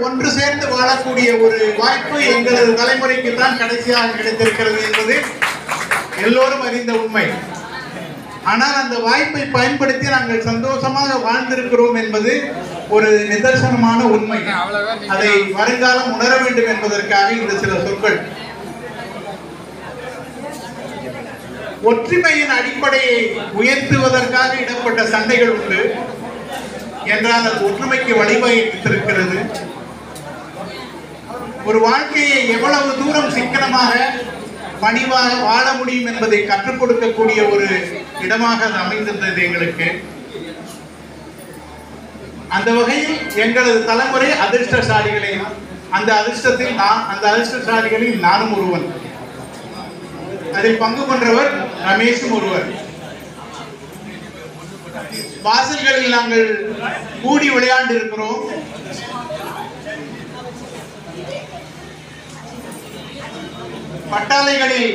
ஒன்று சேர்ந்து வாழக்கூடிய ஒரு வாய்ப்பு எங்களது தலைமுறைக்கு தான் கடைசியாக கிடைத்திருக்கிறது என்பது எல்லோரும் அறிந்த உண்மை. ஆனால் அந்த வாய்ப்பை பயன்படுத்தி நாங்கள் சந்தோஷமாக வாழ்ந்திருக்கிறோம் என்பது ஒரு நிதர்சனமான உண்மை. அதை வருங்காலம் உணர வேண்டும் என்பதற்காக இந்த சில சொற்கள். ஒற்றுமையின் அடிப்படையை உயர்த்துவதற்காக இடப்பட்ட சண்டைகள் உண்டு என்றால் அது ஒற்றுமைக்கு வழிவகுத்திருக்கிறது. ஒரு வாழ்க்கையை எவ்வளவு தூரம் சிக்கனமாக பணிவாக வாழ முடியும் என்பதை கற்றுக் கொடுக்கக்கூடிய ஒரு இடமாக அது அமைந்திருந்தது எங்களுக்கு. அந்த வகையில் எங்களது தலைமுறை அதிர்ஷ்டசாலிகளே. அந்த அதிர்ஷ்டசாலிகளில் நானும் ஒருவன். அதில் பங்கு கொண்டவர் ரமேஷும் ஒருவர். வாசல்களில் நாங்கள் கூடி விளையாண்டு இருக்கிறோம். பட்டாளைகளில்